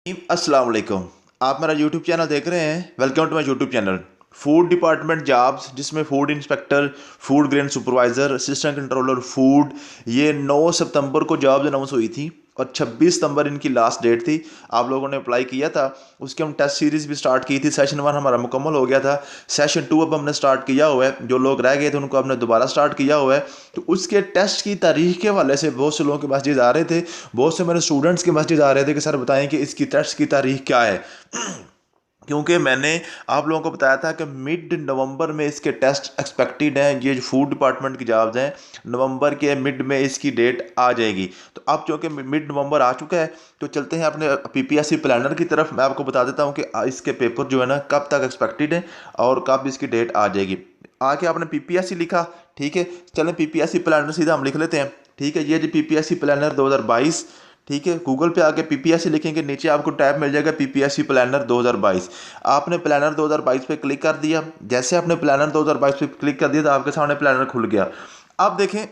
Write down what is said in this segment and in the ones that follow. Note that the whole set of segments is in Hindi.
अस्सलाम वालेकुम। आप मेरा यूट्यूब चैनल देख रहे हैं। Welcome to my YouTube channel. Food department jobs जिसमें food inspector, food grain supervisor, assistant controller food, ये 9 सितंबर को जॉब्स अनाउंस हुई थी और 26 सितंबर इनकी लास्ट डेट थी। आप लोगों ने अप्लाई किया था, उसके हम टेस्ट सीरीज़ भी स्टार्ट की थी। सेशन 1 हमारा मुकम्मल हो गया था। सेशन 2 अब हमने स्टार्ट किया हुआ है। जो लोग रह गए थे उनको हमने दोबारा स्टार्ट किया हुआ है। तो उसके टेस्ट की तारीख के हवाले से बहुत से लोगों के मैसेज आ रहे थे, बहुत से मेरे स्टूडेंट्स के मैसेज आ रहे थे कि सर बताएं कि इसकी टेस्ट की तारीख क्या है। क्योंकि मैंने आप लोगों को बताया था कि मिड नवंबर में इसके टेस्ट एक्सपेक्टेड हैं। ये जो फूड डिपार्टमेंट की जॉब्स हैं, नवंबर के मिड में इसकी डेट आ जाएगी। तो अब चूँकि मिड नवंबर आ चुका है, तो चलते हैं अपने पीपीएससी प्लानर की तरफ। मैं आपको बता देता हूँ कि इसके पेपर जो है ना कब तक एक्सपेक्टेड है और कब इसकी डेट आ जाएगी। आके आपने पीपीएससी लिखा, ठीक है। चलें पीपीएससी प्लानर सीधा हम लिख लेते हैं, ठीक है। ये जो पीपीएससी प्लानर 2022, ठीक है। गूगल पे आके पीपीएससी लिखेंगे, नीचे आपको टैब मिल जाएगा पीपीएससी प्लानर 2022। आपने प्लानर 2022 पे क्लिक कर दिया। जैसे आपने प्लानर 2022 पे क्लिक कर दिया तो आपके सामने प्लानर खुल गया। अब देखें,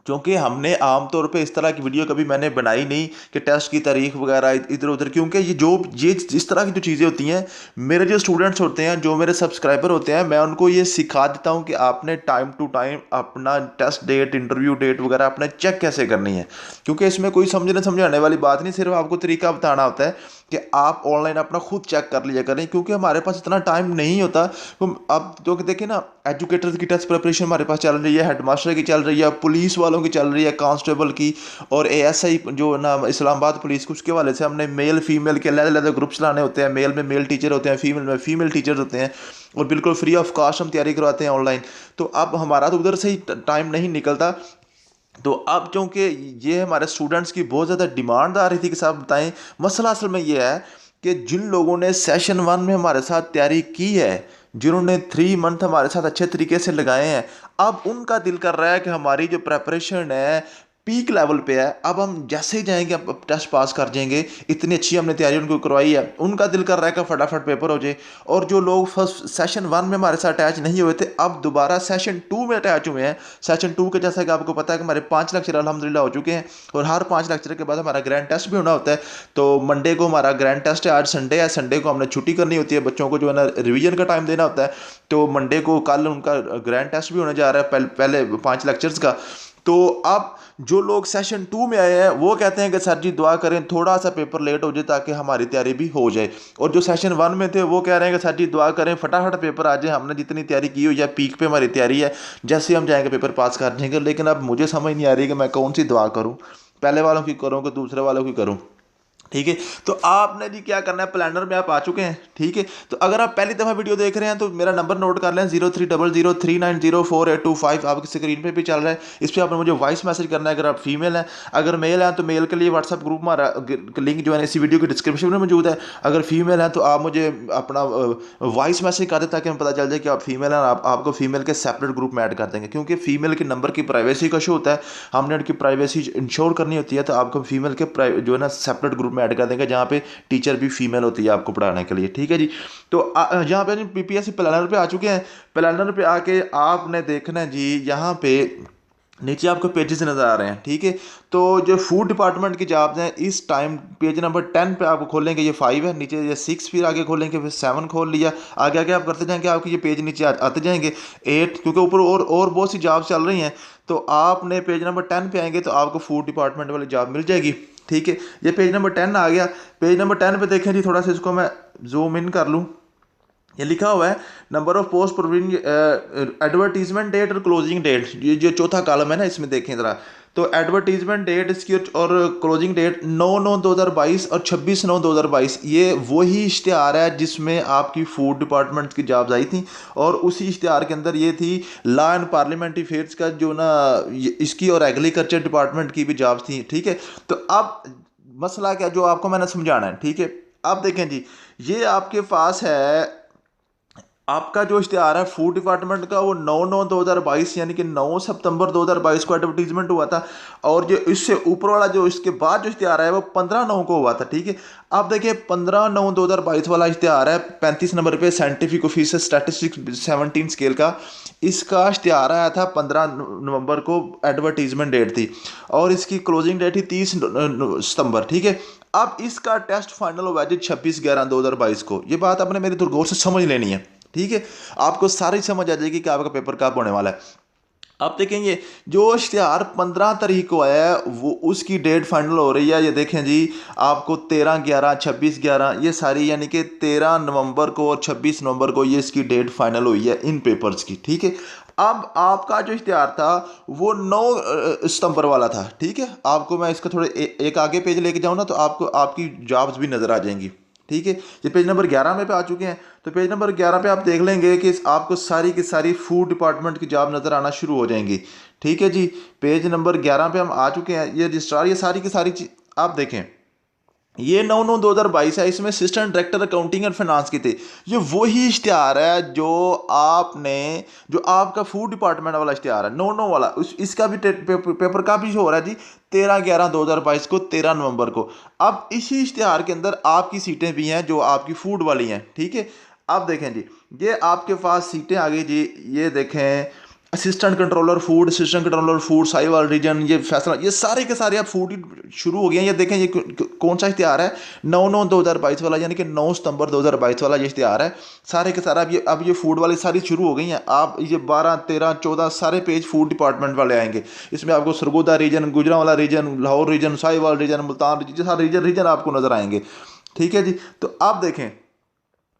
क्योंकि हमने आमतौर पे इस तरह की वीडियो कभी मैंने बनाई नहीं कि टेस्ट की तारीख वगैरह इधर उधर, क्योंकि ये इस तरह की जो चीज़ें होती हैं, मेरे जो स्टूडेंट्स होते हैं, जो मेरे सब्सक्राइबर होते हैं, मैं उनको ये सिखा देता हूँ कि आपने टाइम टू टाइम अपना टेस्ट डेट, इंटरव्यू डेट वगैरह आपने चेक कैसे करनी है। क्योंकि इसमें कोई समझने समझाने वाली बात नहीं, सिर्फ आपको तरीका बताना होता है कि आप ऑनलाइन अपना खुद चेक कर लिया करें। क्योंकि हमारे पास इतना टाइम नहीं होता। तो अब जो कि देखिए ना, एजुकेटर्स की टेस्ट प्रिपरेशन हमारे पास चल रही है, हेडमास्टर की चल रही है, पुलिस वालों की चल रही है, कांस्टेबल की, और एएसआई जो ना इस्लामाबाद पुलिस के उसके वाले से हमने मेल फीमेल के अलग अलग ग्रुप्स लाने होते हैं। मेल में मेल टीचर होते हैं, फीमेल में फीमेल टीचर होते हैं, और बिल्कुल फ्री ऑफ कास्ट हम तैयारी करवाते हैं ऑनलाइन। तो अब हमारा तो उधर से ही टाइम नहीं निकलता। तो अब क्योंकि ये हमारे स्टूडेंट्स की बहुत ज़्यादा डिमांड आ रही थी कि साहब बताएं, मसला असल में ये है कि जिन लोगों ने सेशन 1 में हमारे साथ तैयारी की है, जिन्होंने 3 मंथ हमारे साथ अच्छे तरीके से लगाए हैं, अब उनका दिल कर रहा है कि हमारी जो प्रेपरेशन है पीक लेवल पे है। अब हम जैसे ही जाएंगे, अब टेस्ट पास कर जाएंगे, इतनी अच्छी हमने तैयारी उनको करवाई है, उनका दिल कर रहा है कि फटाफट पेपर हो जाए। और जो लोग फर्स्ट सेशन 1 में हमारे साथ अटैच नहीं हुए थे, अब दोबारा सेशन 2 में अटैच हुए हैं। सेशन 2 के जैसा कि आपको पता है कि हमारे 5 लेक्चर अल्हम्दुलिल्लाह हो चुके हैं, और हर 5 लेक्चर के बाद हमारा ग्रैंड टेस्ट भी होना होता है। तो मंडे को हमारा ग्रैंड टेस्ट है, आज संडे है, संडे को हमने छुट्टी करनी होती है, बच्चों को जो है ना रिवीजन का टाइम देना होता है। तो मंडे को कल उनका ग्रैंड टेस्ट भी होने जा रहा है, पहले 5 लेक्चर्स का। तो अब जो लोग सेशन 2 में आए हैं वो कहते हैं कि सर जी दुआ करें थोड़ा सा पेपर लेट हो जाए ताकि हमारी तैयारी भी हो जाए। और जो सेशन 1 में थे वो कह रहे हैं कि सर जी दुआ करें फटाफट पेपर आ जाए, हमने जितनी तैयारी की हुई है पीक पे हमारी तैयारी है, जैसे हम जाएंगे पेपर पास कर जाएंगे। लेकिन अब मुझे समझ नहीं आ रही कि मैं कौन सी दुआ करूँ, पहले वालों की करूँ कि दूसरे वालों की करूँ, ठीक है। तो आपने जी क्या करना है, प्लानर में आप आ चुके हैं, ठीक है। तो अगर आप पहली दफ़ा वीडियो देख रहे हैं तो मेरा नंबर नोट कर लें, 03003904 आपकी स्क्रीन पे भी चल रहा है। इस पर आपने मुझे वॉइस मैसेज करना है अगर आप फीमेल हैं। अगर मेल हैं तो मेल के लिए व्हाट्सअप ग्रुप हमारा लिंक जो है इसी वीडियो के डिस्क्रिप्शन में मौजूद है। अगर फीमेल हैं तो आप मुझे अपना वॉइस मैसेज कर दें ताकि हमें पता चल जाए कि आप फीमेल हैं, आपको फीमेल के सेपरेट ग्रुप में ऐड कर देंगे। क्योंकि फीमेल के नंबर की प्राइवेसी का शो होता है, हमने उनकी प्राइवेसी इंश्योर करनी होती है। तो आपको फीमेल के जो है ना सेपरेट ग्रुप में ऐड कर देंगे, जहाँ पे टीचर भी फीमेल होती है आपको पढ़ाने के लिए, ठीक है जी। तो यहाँ पे पीपीएससी प्लानर पे आ चुके हैं। प्लानर पे आके आपने देखना है जी, यहाँ पे नीचे आपको पेजेस नज़र आ रहे हैं, ठीक है। तो जो फूड डिपार्टमेंट की जॉब्स हैं इस टाइम पेज नंबर 10 पे आपको खोलेंगे, ये 5 है, नीचे ये 6, फिर आगे खोलेंगे, फिर 7 खोल लिया, आगे आगे आप करते जाएंगे, आपके ये पेज नीचे आते जाएंगे 8, क्योंकि ऊपर और बहुत सी जॉब्स चल रही हैं। तो आपने पेज नंबर 10 पे आएंगे तो आपको फूड डिपार्टमेंट वाली जॉब मिल जाएगी, ठीक है। ये पेज नंबर 10 आ गया। पेज नंबर 10 पे देखें जी, थोड़ा सा इसको मैं जूम इन कर लूँ। ये लिखा हुआ है number of post provision, advertisement date और क्लोजिंग डेट, ये जो चौथा कॉलम है ना इसमें देखें ज़रा। तो एडवर्टीजमेंट डेट इसकी और क्लोजिंग डेट 9/9/2022 और 26/9/2022, ये वही इश्तिहार है जिसमें आपकी फूड डिपार्टमेंट की जॉब्स आई थी। और उसी इश्तिहार के अंदर ये थी लॉ एंड पार्लियामेंट्री अफेयर्स का जो ना इसकी, और एग्रीकल्चर डिपार्टमेंट की भी जॉब्स थी, ठीक है। तो अब मसला क्या जो आपको मैंने समझाना है, ठीक है। अब देखें जी, ये आपके पास है आपका जो इश्तिहार है फूड डिपार्टमेंट का, वो 9/9/2022 यानी कि 9 सितंबर 2022 को एडवर्टीजमेंट हुआ था। और जो इससे ऊपर वाला जो इसके बाद जो इश्तिहार है वो 15/9 को हुआ था, ठीक है। अब देखिए 15/9/2022 वाला इश्तिहार है 35 नंबर पे, साइंटिफिक ऑफिसर स्टैटिस्टिक्स 17 स्केल का। इसका इश्तिहार आया था 15 नवंबर को, एडवर्टीजमेंट डेट थी, और इसकी क्लोजिंग डेट थी 30 सितंबर, ठीक है। अब इसका टेस्ट फाइनल हुआ जी 26/11/2022 को। ये बात आपने मेरी तो गौर से समझ लेनी है, ठीक है। आपको सारी समझ आ जाएगी कि आपका पेपर कब होने वाला है। आप देखेंगे जो इश्तिहार 15 तारीख को आया है वो उसकी डेट फाइनल हो रही है। ये देखें जी, आपको 13/11, 26/11 ये सारी यानी कि 13 नवंबर को और 26 नवंबर को ये इसकी डेट फाइनल हुई है इन पेपर्स की, ठीक है। अब आपका जो इश्तिहार था वो 9 सितंबर वाला था, ठीक है। आपको मैं इसका थोड़े एक आगे पेज लेके जाऊँ ना तो आपको आपकी जॉब्स भी नज़र आ जाएंगी, ठीक है। ये पेज नंबर 11 में पे आ चुके हैं। तो पेज नंबर 11 पे आप देख लेंगे कि आपको सारी की सारी फूड डिपार्टमेंट की जॉब नज़र आना शुरू हो जाएंगी, ठीक है जी। पेज नंबर 11 पे हम आ चुके हैं। ये रजिस्ट्रार ये सारी की सारी चीज आप देखें, ये 9/9/2022 है। इसमें assistant director accounting and finance की थे। ये वही इश्तिहार है जो आपने जो आपका फूड डिपार्टमेंट वाला इश्तिहार है 9/9 वाला, इसका भी पेपर का भी हो रहा है जी 13/11/2022 को, 13 नवंबर को। अब इसी इश्तिहार के अंदर आपकी सीटें भी हैं जो आपकी फूड वाली हैं, ठीक है। अब देखें जी, ये आपके पास सीटें आ गई जी। ये देखें, assistant controller food Sahiwal region, ये फैसला, ये सारे के सारे आप फूड शुरू हो गए हैं। ये देखें ये कौन सा इश्तिहार है 9/9/2022 वाला, यानी कि 9 सितंबर 2022 वाला ये इश्तिहार है। सारे के सारे अब ये फूड वाली सारी शुरू हो गई हैं। आप ये 12, 13, 14 सारे पेज फूड डिपार्टमेंट वाले आएंगे। इसमें आपको Sargodha region, Gujranwala region, Lahore region, Sahiwal region, Multan region, सारे रीजन आपको नजर आएंगे, ठीक है जी। तो आप देखें,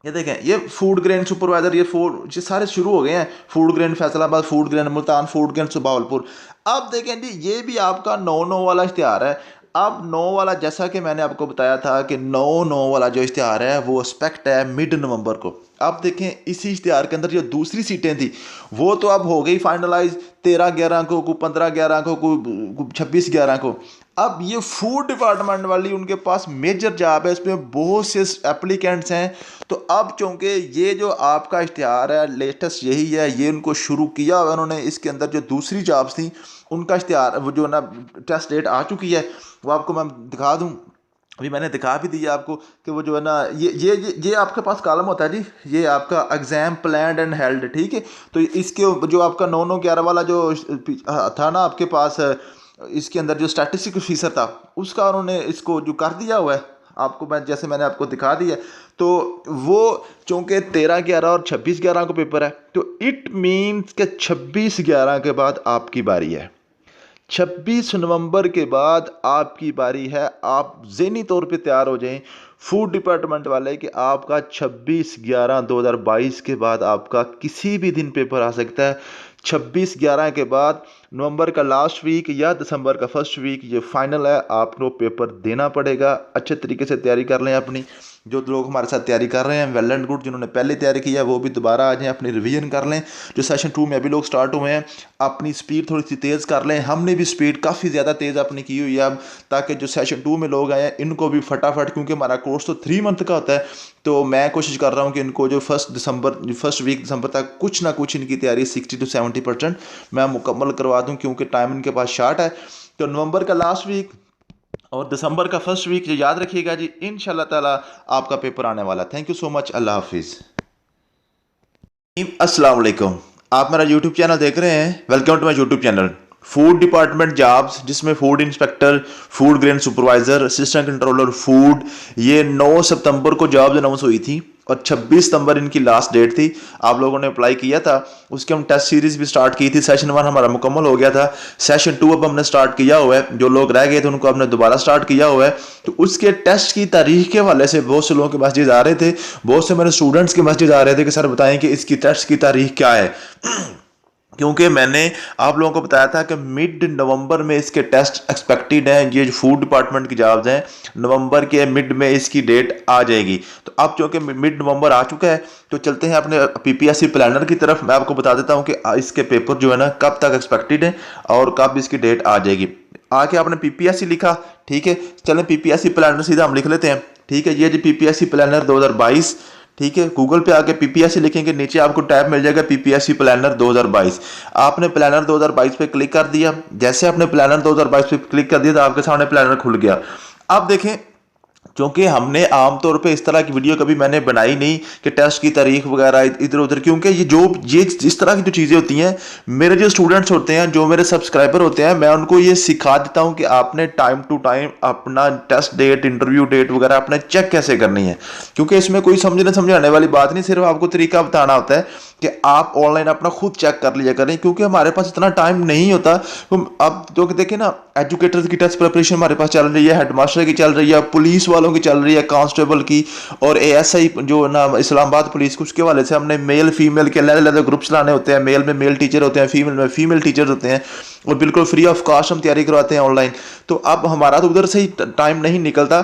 ये देखें, ये फूड ग्रेन सुपरवाइजर, ये सारे शुरू हो गए हैं। Food grain Faisalabad, food grain Multan, food grain सुबावलपुर। अब देखें जी, ये भी आपका 9/9 वाला इश्तिहार है। अब 9 वाला, जैसा कि मैंने आपको बताया था कि 9/9 वाला जो इश्तिहार है वो एक्सपेक्ट है मिड नवंबर को। अब देखें, इसी इश्तिहार के अंदर जो दूसरी सीटें थी वो तो अब हो गई फाइनलाइज 13/11 को, 15/11 को, 26/11 को। अब ये फूड डिपार्टमेंट वाली उनके पास मेजर जॉब है, इसमें बहुत से एप्लीकेंट्स हैं। तो अब चूँकि ये जो आपका इश्तिहार है लेटेस्ट यही है, ये उनको शुरू किया हुआ उन्होंने। इसके अंदर जो दूसरी जॉब्स थी उनका इश्तिहार वो जो ना टेस्ट डेट आ चुकी है, वो आपको मैं दिखा दूँ। अभी मैंने दिखा भी दिया आपको कि वो जो है ना ये आपके पास कॉलम होता है जी, ये आपका एग्जाम प्लान्ड एंड हेल्ड, ठीक है। तो इसके जो आपका 9/9/11 वाला जो था ना आपके पास, इसके अंदर जो स्टैटिस्टिक फीसर था उसका उन्होंने इसको जो कर दिया हुआ है आपको, मैं जैसे मैंने आपको दिखा दिया। तो वो चूँकि 13/11 और 26/11 को पेपर है, तो इट मीन्स के 26/11 के बाद आपकी बारी है। 26 नवंबर के बाद आपकी बारी है। आप ज़हनी तौर पे तैयार हो जाएं फूड डिपार्टमेंट वाले कि आपका 26/11/2022 के बाद आपका किसी भी दिन पेपर आ सकता है। 26/11 के बाद नवंबर का लास्ट वीक या दिसंबर का फर्स्ट वीक ये फाइनल है। आपको पेपर देना पड़ेगा। अच्छे तरीके से तैयारी कर लें अपनी। जो लोग हमारे साथ तैयारी कर रहे हैं वेल एंड गुड, जिन्होंने पहले तैयारी की है वो भी दोबारा आ जाएं, अपनी रिवीजन कर लें। जो सेशन 2 में अभी लोग स्टार्ट हुए हैं अपनी स्पीड थोड़ी सी तेज़ कर लें। हमने भी स्पीड काफ़ी ज़्यादा तेज़ अपनी की हुई है अब, ताकि जो सेशन 2 में लोग आए हैं इनको भी फटाफट, क्योंकि हमारा कोर्स तो 3 मंथ का होता है, तो मैं कोशिश कर रहा हूँ कि इनको जो फर्स्ट वीक दिसंबर तक कुछ ना कुछ इनकी तैयारी 60 to 70% मैं मुकम्मल करवा दूँ, क्योंकि टाइम इनके पास शार्ट है। तो नवंबर का लास्ट वीक और दिसंबर का फर्स्ट वीक ये याद रखिएगा जी, इंशाल्लाह ताला आपका पेपर आने वाला। Thank you so much. अल्लाह हाफिज़। अस्सलाम वालेकुम। आप मेरा यूट्यूब चैनल देख रहे हैं। Welcome to my YouTube channel. Food department jobs, जिसमें food inspector, food grain supervisor, assistant controller food, ये 9 सितंबर को जॉब्स अनाउंस हुई थी और 26 सितंबर इनकी लास्ट डेट थी। आप लोगों ने अप्लाई किया था, उसके हम टेस्ट सीरीज़ भी स्टार्ट की थी। सेशन 1 हमारा मुकम्मल हो गया था। सेशन 2 अब हमने स्टार्ट किया हुआ है। जो लोग रह गए थे उनको हमने दोबारा स्टार्ट किया हुआ है। तो उसके टेस्ट की तारीख के हवाले से बहुत से लोगों के मैसेज आ रहे थे, बहुत से मेरे स्टूडेंट्स के मैसेज आ रहे थे कि सर बताएं कि इसकी टेस्ट की तारीख क्या है। क्योंकि मैंने आप लोगों को बताया था कि मिड नवंबर में इसके टेस्ट एक्सपेक्टेड हैं। ये जो फूड डिपार्टमेंट की जॉब्स हैं नवंबर के मिड में इसकी डेट आ जाएगी। तो अब चूँकि मिड नवंबर आ चुका है तो चलते हैं अपने पीपीएससी प्लानर की तरफ। मैं आपको बता देता हूँ कि इसके पेपर जो है ना कब तक एक्सपेक्टेड है और कब इसकी डेट आ जाएगी। आके आपने पीपीएससी लिखा, ठीक है। चलें पीपीएससी प्लानर सीधा हम लिख लेते हैं, ठीक है। ये जो पीपीएससी प्लानर 2022, ठीक है। गूगल पे आके पीपीएससी लिखेंगे, नीचे आपको टैब मिल जाएगा पीपीएससी प्लानर 2022। आपने प्लानर 2022 पे क्लिक कर दिया। जैसे आपने प्लानर 2022 पे क्लिक कर दिया तो आपके सामने प्लानर खुल गया। अब देखें क्योंकि हमने आमतौर पे इस तरह की वीडियो कभी मैंने बनाई नहीं कि टेस्ट की तारीख वगैरह इधर उधर, क्योंकि ये इस तरह की जो चीज़ें होती हैं, मेरे जो स्टूडेंट्स होते हैं, जो मेरे सब्सक्राइबर होते हैं, मैं उनको ये सिखा देता हूं कि आपने टाइम टू टाइम अपना टेस्ट डेट, इंटरव्यू डेट वगैरह आपने चेक कैसे करनी है। क्योंकि इसमें कोई समझने समझाने वाली बात नहीं, सिर्फ आपको तरीका बताना होता है कि आप ऑनलाइन अपना खुद चेक कर लिया करें, क्योंकि हमारे पास इतना टाइम नहीं होता। अब तो देखिए ना, एजुकेटर्स की टेस्ट प्रिपरेशन हमारे पास चल रही है, हेडमास्टर की चल रही है, पुलिस वालों की चल रही है, कांस्टेबल की, और एएसआई जो ना इस्लामाबाद पुलिस, उसके वाले से हमने मेल फीमेल के अलग अलग ग्रुप्स लाने होते हैं। मेल में मेल टीचर होते हैं, फीमेल में फीमेल टीचर होते हैं, और बिल्कुल फ्री ऑफ कॉस्ट हम तैयारी करवाते हैं ऑनलाइन। तो अब हमारा तो उधर से ही टाइम नहीं निकलता।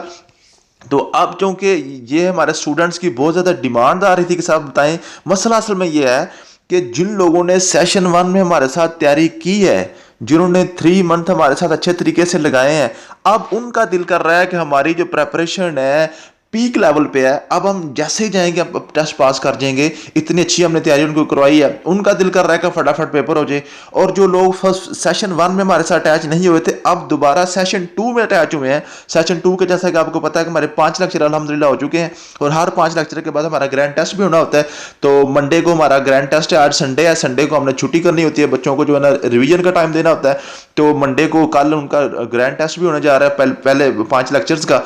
तो अब क्योंकि ये हमारे स्टूडेंट्स की बहुत ज़्यादा डिमांड आ रही थी कि साहब बताएं, मसला असल में ये है कि जिन लोगों ने सेशन 1 में हमारे साथ तैयारी की है, जिन्होंने 3 मंथ हमारे साथ अच्छे तरीके से लगाए हैं, अब उनका दिल कर रहा है कि हमारी जो प्रेपरेशन है पीक लेवल पे है, अब हम जैसे ही जाएंगे अब टेस्ट पास कर जाएंगे, इतनी अच्छी हमने तैयारी उनको करवाई है, उनका दिल कर रहा है कि फटाफट पेपर हो जाए। और जो लोग फर्स्ट सेशन 1 में हमारे साथ अटैच नहीं हुए थे, अब दोबारा सेशन 2 में अटैच हुए हैं। सेशन 2 के जैसा कि आपको पता है कि हमारे 5 लेक्चर अल्हम्दुलिल्लाह हो चुके हैं, और हर 5 लेक्चर के बाद हमारा ग्रैंड टेस्ट भी होना होता है। तो मंडे को हमारा ग्रैंड टेस्ट है, आज संडे है, संडे को हमने छुट्टी करनी होती है, बच्चों को जो है ना रिवीजन का टाइम देना होता है। तो मंडे को कल उनका ग्रैंड टेस्ट भी होने जा रहा है, पहले 5 लेक्चर्स का।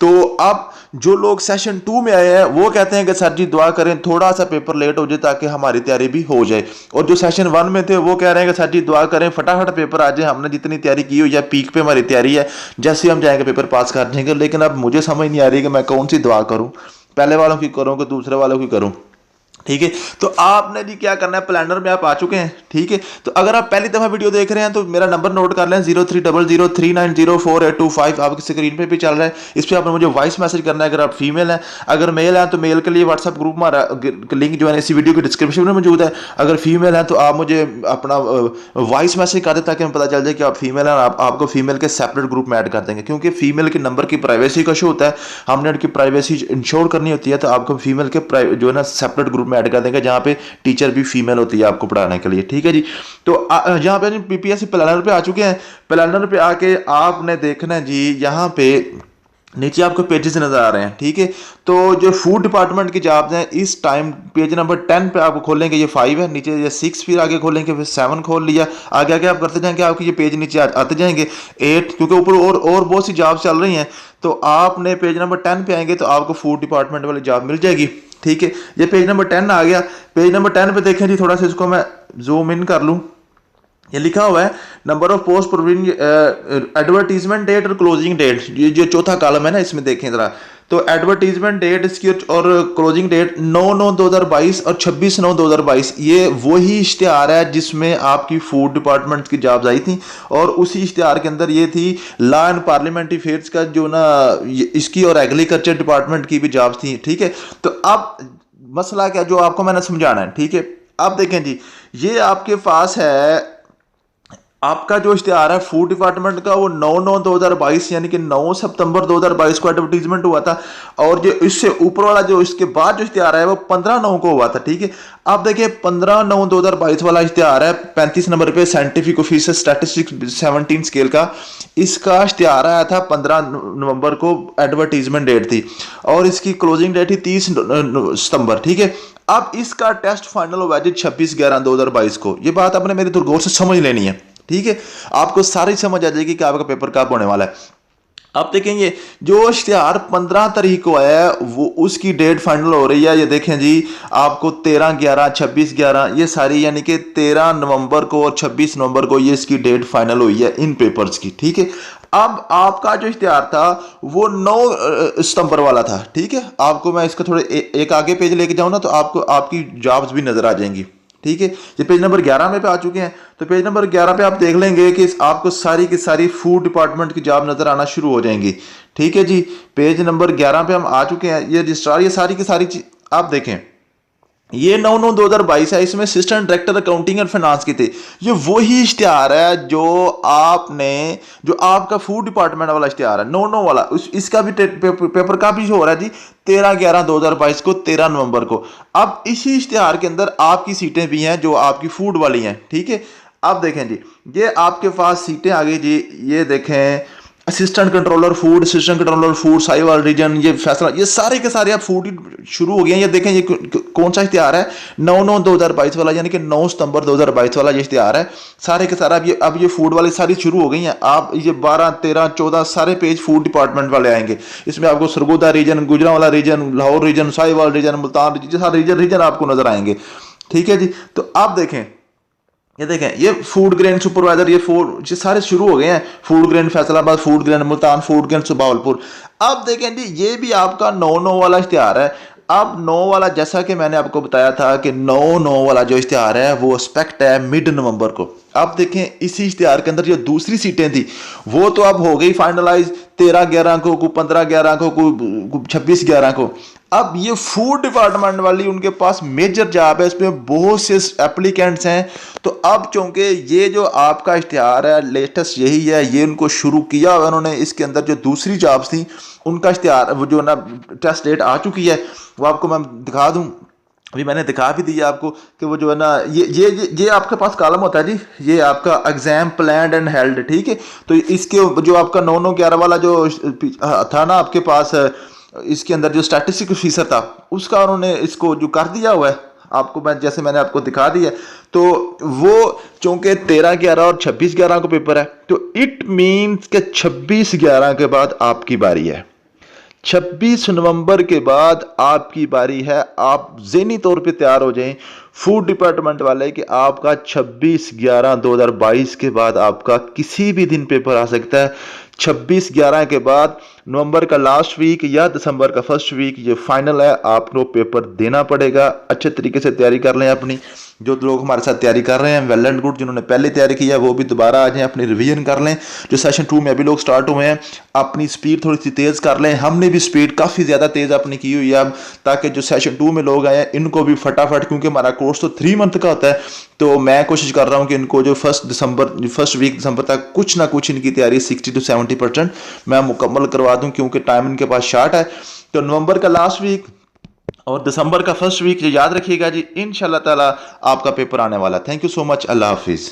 तो अब जो लोग सेशन 2 में आए हैं वो कहते हैं कि सर जी दुआ करें थोड़ा सा पेपर लेट हो जाए ताकि हमारी तैयारी भी हो जाए, और जो सेशन 1 में थे वो कह रहे हैं कि सर जी दुआ करें फटाफट पेपर आ जाए, हमने जितनी तैयारी की हुई है पीक पे हमारी तैयारी है, जैसे हम जाएंगे पेपर पास कर जाएंगे। लेकिन अब मुझे समझ नहीं आ रही कि मैं कौन सी दुआ करूं, पहले वालों की करूं कि दूसरे वालों की करूं। ठीक है, तो आपने जी क्या करना है, प्लानर में आप आ चुके हैं। ठीक है, तो अगर आप पहली दफा वीडियो देख रहे हैं तो मेरा नंबर नोट कर लें, 03003904 आपकी स्क्रीन पे भी चल रहा है। इस पर आपने मुझे वॉइस मैसेज करना है अगर आप फीमेल हैं। अगर मेल हैं तो मेल के लिए व्हाट्सएप ग्रुप हमारा लिंक जो है इसी वीडियो के डिस्क्रिप्शन में मौजूद है। अगर फीमेल हैं तो आप मुझे अपना वॉइस मैसेज कर दें ताकि हमें पता चल जाए कि आप फीमेल हैं, आपको फीमेल के सेपरेट ग्रुप में ऐड कर देंगे, क्योंकि फीमेल के नंबर की प्राइवेसी का शो होता है, हमने उनकी प्राइवेसी इंश्योर करनी होती है। तो आपको फीमेल के जो है ना सेपरेट ग्रुप में ऐड कर देंगे, जहाँ पे टीचर भी फीमेल होती है आपको पढ़ाने के लिए। ठीक है जी, तो यहाँ पे पीपीएससी प्लानर पे आ चुके हैं। प्लानर पे आके आपने देखना है जी, यहाँ पे नीचे आपको पेजेस नजर आ रहे हैं। ठीक है, तो जो फूड डिपार्टमेंट की जॉब्स हैं इस टाइम पेज नंबर 10 पे आपको खोलेंगे, ये 5 है, नीचे ये 6, फिर आगे खोलेंगे, फिर 7 खोल लिया, आगे आगे आप करते जाएंगे, आपके ये पेज नीचे आते जाएंगे 8, क्योंकि ऊपर और बहुत सी जॉब्स चल रही हैं। तो आपने पेज नंबर 10 पे आएंगे तो आपको फूड डिपार्टमेंट वाली जॉब मिल जाएगी। ठीक है, ये पेज नंबर 10 आ गया। पेज नंबर 10 पे देखें जी, थोड़ा सा इसको मैं जूम इन कर लूँ, ये लिखा हुआ है number of post provision, advertisement date और क्लोजिंग डेट, ये जो चौथा कॉलम है ना इसमें देखें जरा। तो एडवर्टीजमेंट डेट इसकी और क्लोजिंग डेट 9/9/2022 और 26/9/2022, ये वही इश्तिहार है जिसमें आपकी फूड डिपार्टमेंट की जॉब्स आई थी, और उसी इश्तिहार के अंदर ये थी लॉ एंड पार्लियामेंट्री अफेयर्स का जो ना इसकी, और एग्रीकल्चर डिपार्टमेंट की भी जॉब्स थी। ठीक है, तो अब मसला क्या जो आपको मैंने समझाना है। ठीक है, अब देखें जी, ये आपके पास है आपका जो इश्तिहार है फूड डिपार्टमेंट का, वो 9/9/2022 यानी कि 9 सितंबर 2022 को एडवर्टीजमेंट हुआ था, और जो इससे ऊपर वाला जो इसके बाद जो इश्तिहार है वो 15/9 को हुआ था। ठीक है, अब देखिए 15/9/2022 वाला इश्तिहार है 35 नंबर पे, साइंटिफिक ऑफिसर स्टैटिस्टिक्स 17 स्केल का, इसका इश्तिहार आया था 15 नवंबर को, एडवर्टीजमेंट डेट थी, और इसकी क्लोजिंग डेट थी 30 सितंबर। ठीक है, अब इसका टेस्ट फाइनल हुआ जी 26/11/2022 को। ये बात आपने मेरी गौर से समझ लेनी है। ठीक है, आपको सारी समझ आ जाएगी कि आपका पेपर कब होने वाला है। आप देखेंगे जो इश्तिहार 15 तारीख को आया है वो उसकी डेट फाइनल हो रही है, ये देखें जी आपको 13/11, 26/11, ये सारी यानी कि 13 नवंबर को और 26 नवंबर को ये इसकी डेट फाइनल हुई है इन पेपर्स की। ठीक है, अब आपका जो इश्तिहार था वो 9 सितंबर वाला था। ठीक है, आपको मैं इसका थोड़े एक आगे पेज लेके जाऊँ ना तो आपको आपकी जॉब्स भी नजर आ जाएंगी। ठीक है, ये पेज नंबर 11 में पे आ चुके हैं। तो पेज नंबर 11 पे आप देख लेंगे कि आपको सारी की सारी फूड डिपार्टमेंट की जॉब नजर आना शुरू हो जाएंगी। ठीक है जी, पेज नंबर 11 पे हम आ चुके हैं। ये रजिस्ट्रार, ये सारी की सारी चीज आप देखें, ये 9/9/2022 है, इसमें असिस्टेंट डायरेक्टर अकाउंटिंग और फाइनेंस की थे। ये वही इश्तिहार है जो आपका फूड डिपार्टमेंट वाला इश्तिहार है 9/9 वाला, इसका भी पेपर का भी हो रहा है जी 13/11/2022 को, 13 नवंबर को। अब इसी इश्तिहार के अंदर आपकी सीटें भी हैं जो आपकी फूड वाली हैं। ठीक है, अब देखें जी, ये आपके पास सीटें आ गई जी, ये देखें assistant controller food, assistant controller food, Sahiwal region, ये फैसला, ये सारे के सारे आप फूड शुरू हो गए हैं। ये देखें ये कौन सा इश्तिहार है, 9/9/2022 वाला, यानी कि 9 सितंबर 2022 वाला ये इश्तिहार है। सारे के सारे अब ये फूड वाले सारी शुरू हो गई हैं। आप ये 12, 13, 14 सारे पेज फूड डिपार्टमेंट वाले आएंगे। इसमें आपको Sargodha region, Gujranwala region, Lahore region, Sahiwal region, Multan region, सारे रीजन आपको नजर आएंगे। ठीक है जी। तो आप देखें, ये देखें, ये फूड ग्रेन सुपरवाइजर, ये सारे शुरू हो गए हैं। Food grain Faisalabad, food grain Multan, food grain सुबावलपुर। अब देखें जी, ये भी आपका 9/9 वाला इश्तिहार है। अब 9 वाला, जैसा कि मैंने आपको बताया था कि 9/9 वाला जो इश्तिहार है वो एक्सपेक्ट है मिड नवंबर को। अब देखें, इसी इश्तिहार के अंदर जो दूसरी सीटें थी वो तो अब हो गई फाइनलाइज 13/11 को, 15/11 को, 26/11 को। अब ये फूड डिपार्टमेंट वाली, उनके पास मेजर जॉब है, इसमें बहुत से एप्लीकेंट्स हैं। तो अब चूंकि ये जो आपका इश्तिहार है लेटेस्ट यही है, ये उनको शुरू किया हुआ उन्होंने। इसके अंदर जो दूसरी जॉब्स थी उनका इश्तिहार, वो जो ना टेस्ट डेट आ चुकी है, वो आपको मैं दिखा दूं। अभी मैंने दिखा भी दिया आपको कि वो जो है ना, ये आपके पास कॉलम होता है जी, ये आपका एग्जाम प्लान्ड एंड हेल्ड। ठीक है। तो इसके जो आपका 9/9/11 वाला जो था ना आपके पास, इसके अंदर जो स्टैटिस्टिक ऑफिसर था उसका उन्होंने इसको जो कर दिया हुआ है आपको, जैसे मैंने आपको दिखा दिया। तो वो चूंकि 13/11 और 26/11 को पेपर है, तो इट मीन्स के 26/11 के बाद आपकी बारी है। 26 नवंबर के बाद आपकी बारी है। आप ज़हनी तौर पे तैयार हो जाएं फूड डिपार्टमेंट वाले कि आपका 26/11/2022 के बाद आपका किसी भी दिन पेपर आ सकता है। 26/11 के बाद नवंबर का लास्ट वीक या दिसंबर का फर्स्ट वीक ये फाइनल है, आपको पेपर देना पड़ेगा। अच्छे तरीके से तैयारी कर लें अपनी। जो लोग हमारे साथ तैयारी कर रहे हैं वेल एंड गुड, जिन्होंने पहले तैयारी की है वो भी दोबारा आ जाएं, अपनी रिवीजन कर लें। जो सेशन 2 में अभी लोग स्टार्ट हुए हैं, अपनी स्पीड थोड़ी सी तेज़ कर लें। हमने भी स्पीड काफ़ी ज़्यादा तेज़ अपनी की हुई है अब, ताकि जो सेशन 2 में लोग आए हैं इनको भी फटाफट, क्योंकि हमारा कोर्स तो 3 मंथ का होता है, तो मैं कोशिश कर रहा हूँ कि इनको जो फर्स्ट वीक दिसंबर तक कुछ ना कुछ इनकी तैयारी 60 to 70% मैं मुकम्मल करवा दूँ, क्योंकि टाइम इनके पास शार्ट है। तो नवंबर का लास्ट वीक और दिसंबर का फर्स्ट वीक याद रखिएगा जी, इंशाल्लाह ताला आपका पेपर आने वाला। Thank you so much. अल्लाह हाफिज़।